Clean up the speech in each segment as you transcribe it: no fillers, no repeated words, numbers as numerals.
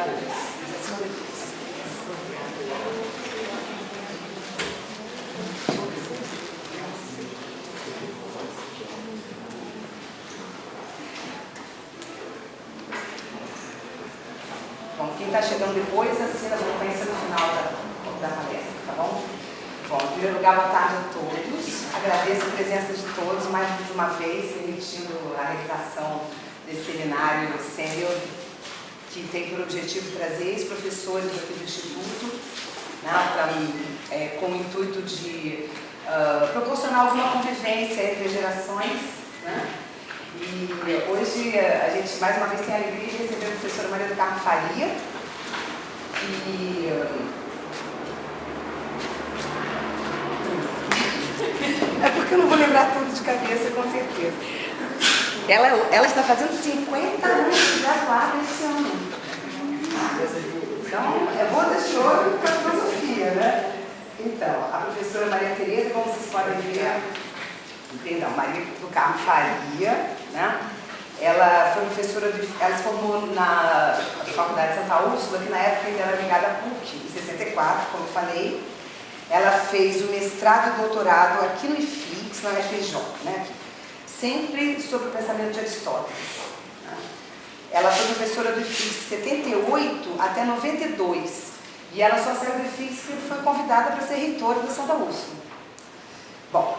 depois. Eles assinam depois. Bom, quem está chegando depois, assina a frequência no final da palestra, tá bom? Bom, em primeiro lugar, boa tarde a todos. Agradeço a presença de todos mais de uma vez, permitindo a realização desse seminário sênior, que tem por objetivo trazer ex-professores aqui do Instituto, né, com o intuito de proporcionar alguma convivência entre gerações, né? E hoje a gente mais uma vez tem a alegria de receber a professora Maria do Carmo Faria, é porque eu não vou lembrar tudo de cabeça, com certeza. Ela está fazendo 50 anos de graduada esse ano. Então, é boda de ouro para a filosofia, né? Então, a professora Maria Tereza, como vocês podem ver, Maria do Carmo Faria, né? Ela foi professora, ela se formou na Faculdade de Santa Úrsula, que na época ainda era ligada à PUC, em 64, como eu falei. Ela fez o mestrado e doutorado aqui no IFIX, na UFRJ, né? Sempre sobre o pensamento de Aristóteles. Né? Ela foi professora do IFIX de 78 até 92, e ela só saiu do IFIX porque foi convidada para ser reitora da Santa Úrsula. Bom,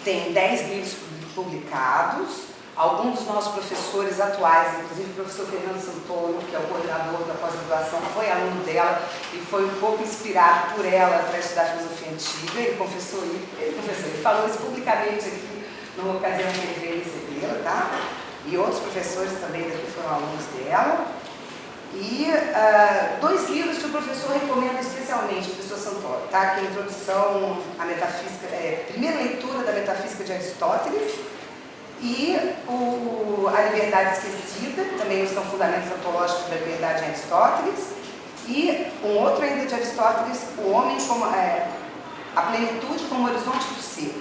tem 10 livros publicados. Alguns dos nossos professores atuais, inclusive o professor Fernando Santoro, que é o coordenador da pós-graduação, foi aluno dela e foi um pouco inspirado por ela para estudar filosofia antiga. Ele falou isso publicamente aqui numa ocasião que ele veio recebê-la, tá? E outros professores também daqui foram alunos dela. E 2 livros que o professor recomenda especialmente, o professor Santoro, tá? Que é a introdução à metafísica, primeira leitura da metafísica de Aristóteles, e A Liberdade Esquecida, também são fundamentos ontológicos da liberdade em Aristóteles, e um outro ainda de Aristóteles, O Homem como a Plenitude como Horizonte do Ser.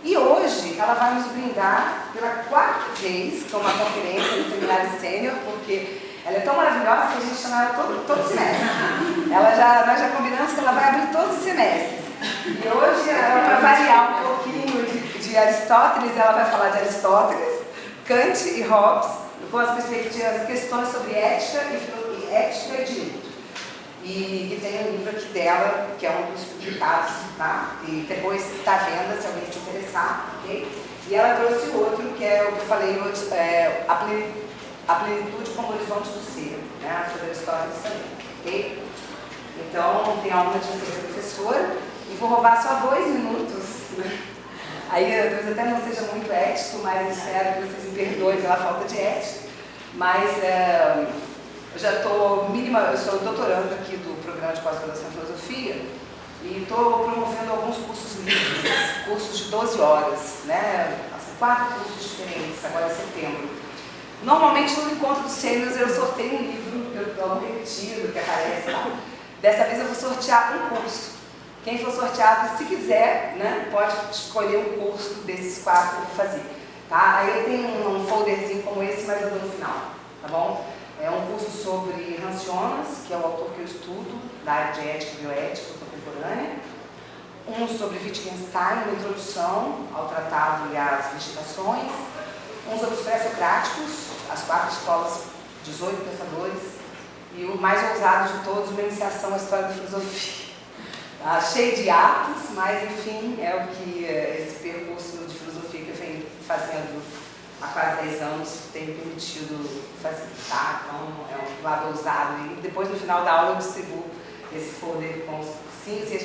E hoje ela vai nos brindar pela 4ª vez com uma conferência no Seminário Sênior, porque ela é tão maravilhosa que a gente chama ela todo semestre. Nós já combinamos que ela vai abrir todos os semestres. E hoje, para variar um pouquinho de Aristóteles, ela vai falar de Aristóteles, Kant e Hobbes, com as perspectivas, questões sobre ética e direito. E que tem um livro aqui dela, que é um dos publicados, tá? E depois está à venda, se alguém se interessar, ok? E ela trouxe outro, que é o que eu falei hoje, a Plenitude como Horizonte do Ser, né? Sobre Aristóteles também, ok? Então, tenho a honra de ser professora e vou roubar só 2 minutos, né? Aí talvez até não seja muito ético, mas espero que vocês me perdoem pela falta de ética. Mas eu já estou eu sou doutoranda aqui do programa de pós-graduação em filosofia e estou promovendo alguns cursos livres, cursos de 12 horas, né? 4 cursos diferentes, agora em setembro. Normalmente no encontro dos sêniors eu sorteio um livro, eu dou um repetido, que aparece lá. Dessa vez eu vou sortear um curso. Quem for sorteado, se quiser, né, pode escolher um curso desses 4 que eu vou fazer. Tá? Aí eu tenho um folderzinho como esse, mas eu dou no final, tá bom? É um curso sobre Hans Jonas, que é o autor que eu estudo, da área de ética e bioética contemporânea. Um sobre Wittgenstein, uma introdução ao tratado e às investigações. Um sobre os pré-socráticos, as 4 escolas, 18 pensadores. E o mais ousado de todos, uma iniciação à história da filosofia. Tá? Cheio de atos, mas enfim, é o que esse percurso de filosofia que eu venho fazendo há quase 10 anos tem me permitido facilitar. Então, é um lado ousado. E depois, no final da aula, eu distribuo esse folder com os cursinhos. E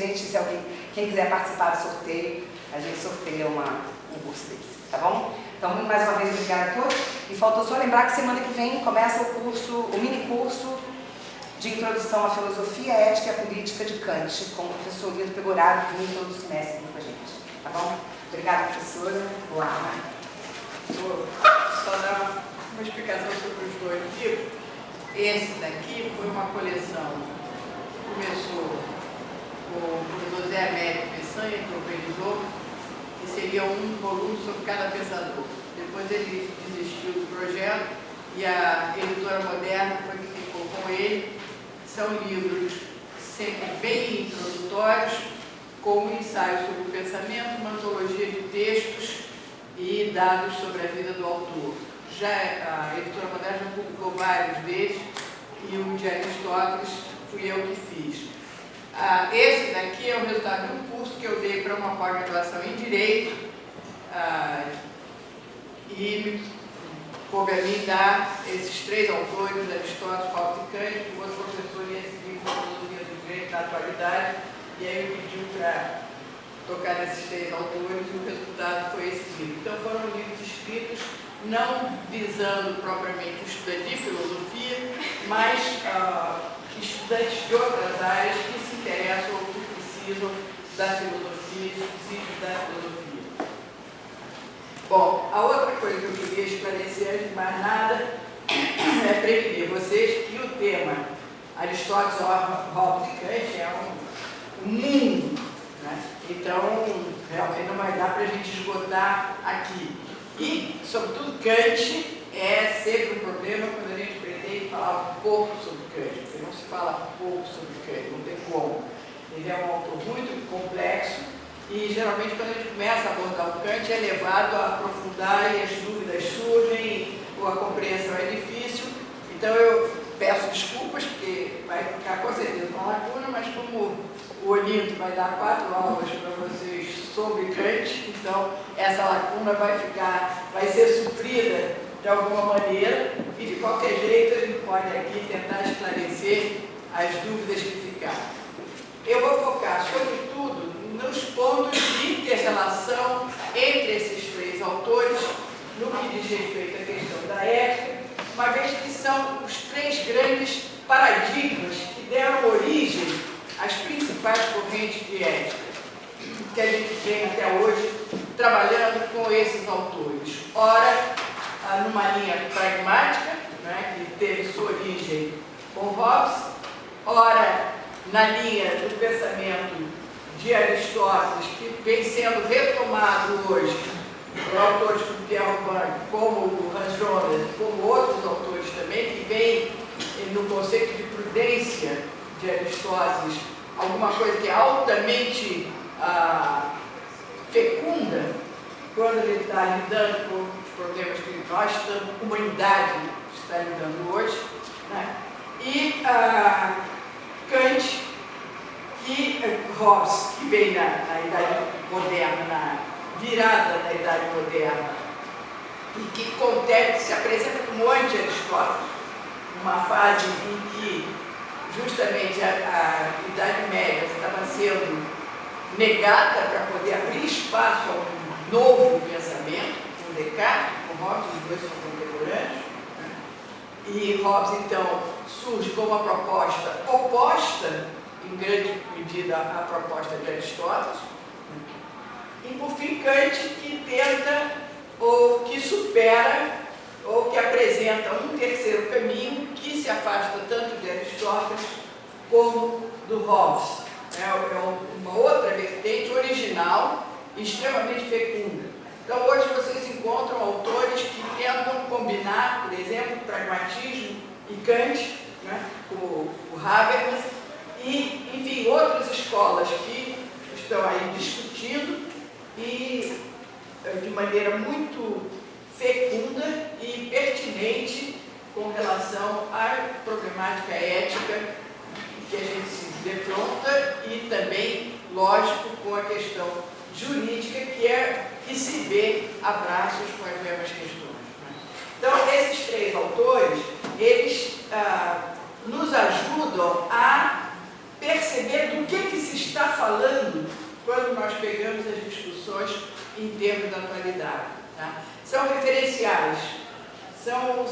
quem quiser participar do sorteio, a gente sorteia um curso desse, tá bom? Então, mais uma vez, obrigada a todos. E faltou só lembrar que semana que vem começa o mini curso de Introdução à Filosofia, Ética e à Política de Kant, com o professor Lino Pegoraro, que vem todo o semestre com a gente. Tá bom? Obrigada, professora. Boa aula. Vou só dar uma explicação sobre os 2 livros. Esse daqui foi uma coleção que começou com o José Américo Peçanha, que organizou, que seria um volume sobre cada pensador. Depois ele desistiu do projeto e a Editora Moderna foi que ficou com ele. São livros sempre bem introdutórios, com um ensaio sobre o pensamento, uma antologia de textos e dados sobre a vida do autor. Já a Editora Moderna já publicou vários deles, e o de Aristóteles fui eu que fiz. Esse daqui é o resultado de um curso que eu dei para uma pós-graduação em Direito, e coube a mim dar esses 3 autores, Aristóteles, Hobbes e Kant. O outro professor ia seguir com a filosofia do direito na atualidade, e aí me pediu para tocar nesses 3 autores, e o resultado foi esse livro. Então foram livros escritos não visando propriamente o estudante de filosofia, mas estudantes de outras áreas que se interessam ou que precisam da filosofia, específicos da filosofia. Bom, a outra coisa que eu queria esclarecer, antes de mais nada, é prevenir vocês que o tema Aristóteles, Hobbes e Kant é um mundo, né? Então, realmente não vai dar para a gente esgotar aqui. E, sobretudo, Kant é sempre um problema quando a gente pretende falar um pouco sobre Kant, porque não se fala pouco sobre Kant, não tem como. Ele é um autor muito complexo e, geralmente, quando a gente começa a abordar o Kant, é levado a aprofundar e as dúvidas surgem, ou a compreensão é difícil. Então, eu peço desculpas, porque vai ficar com certeza uma lacuna, mas como o Olinto vai dar 4 aulas para vocês sobre Kant, então essa lacuna vai ser suprida de alguma maneira, e de qualquer jeito a gente pode aqui tentar esclarecer as dúvidas que ficaram. Eu vou focar, sobretudo, nos pontos de inter-relação entre esses 3 autores, no que diz respeito à questão da ética, uma vez que são os 3 grandes paradigmas que deram origem às principais correntes de ética que a gente vem até hoje trabalhando com esses autores. Ora, numa linha pragmática, né, que teve sua origem com Hobbes, ora, na linha do pensamento de Aristóteles, que vem sendo retomado hoje por autores como Pierre Robin, como o Hans Jonas, como outros autores também, que vêm no conceito de prudência de Aristóteles, alguma coisa que é altamente fecunda quando ele está lidando com os problemas que nós, a humanidade, está lidando hoje, né? E Kant e Hobbes, que vem na Idade Moderna, na virada da Idade Moderna, e que se apresenta como anti-Aristóteles, uma fase em que justamente a Idade Média estava sendo negada para poder abrir espaço a um novo pensamento, com Descartes, com Hobbes, os dois são contemporâneos, né? E Hobbes, então, surge como uma proposta oposta, em grande medida, à proposta de Aristóteles, né? E, por fim, Kant, que tenta, ou que supera, ou que apresenta um terceiro caminho que se afasta tanto de Aristóteles como do Hobbes. É uma outra vertente original e extremamente fecunda. Então, hoje vocês encontram autores que tentam combinar, por exemplo, pragmatismo e Kant, né, como o Habermas, e, enfim, outras escolas que estão aí discutindo e de maneira muito fecunda e pertinente com relação à problemática ética que a gente se defronta e também, lógico, com a questão jurídica que se vê a braços com as mesmas questões, né? Então, esses 3 autores, eles nos ajudam a perceber do que se está falando quando nós pegamos as discussões em termos da atualidade, tá? São referenciais, são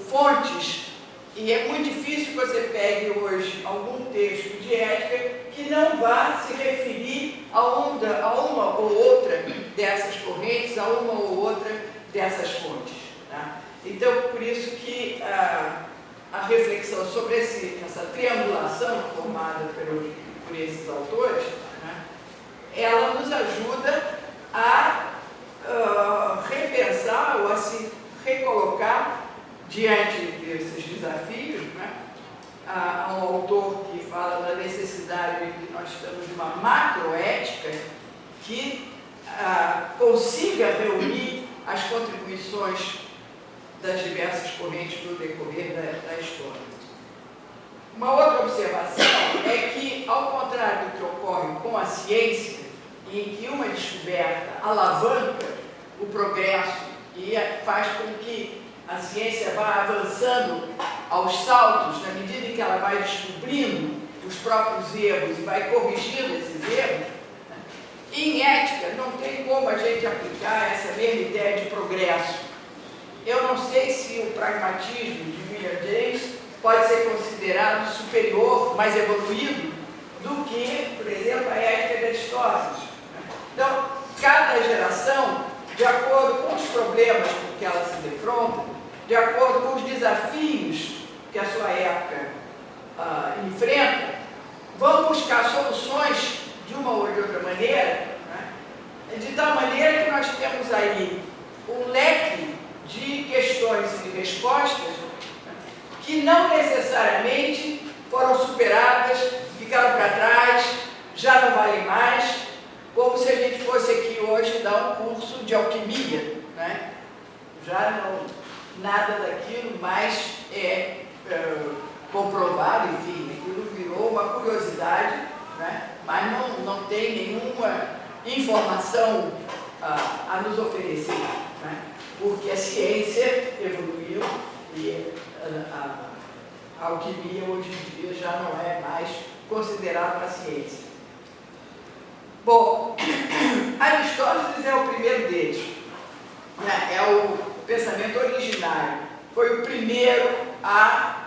fontes. E é muito difícil que você pegue hoje algum texto de ética que não vá se referir a uma ou outra dessas correntes, a uma ou outra dessas fontes, tá? Então, por isso que a reflexão sobre essa triangulação formada por esses autores, né, ela nos ajuda a repensar ou a se recolocar diante desses desafios, né? Há um autor que fala da necessidade de que nós estamos de uma macroética que consiga reunir as contribuições das diversas correntes no decorrer da história. Uma outra observação é que, ao contrário do que ocorre com a ciência, em que uma descoberta alavanca o progresso e faz com que a ciência vá avançando aos saltos, na medida em que ela vai descobrindo os próprios erros e vai corrigindo esses erros, em ética não tem como a gente aplicar essa mesma ideia de progresso. Eu não sei se o pragmatismo de William James pode ser considerado superior, mais evoluído, do que, por exemplo, a ética de Aristóteles. Então, cada geração, de acordo com os problemas com que ela se defronta, de acordo com os desafios que a sua época enfrenta, vão buscar soluções de uma ou de outra maneira, né? De tal maneira que nós temos aí um leque de questões e de respostas que não necessariamente foram superadas, ficaram para trás, já não valem mais, como se a gente fosse aqui hoje dar um curso de alquimia, né? Já não, nada daquilo mais é comprovado, enfim, aquilo virou uma curiosidade, né? Mas não tem nenhuma informação a nos oferecer, né? Porque a ciência evoluiu e a alquimia hoje em dia já não é mais considerada uma ciência. Bom, Aristóteles é o primeiro deles, né? É o pensamento originário, foi o primeiro a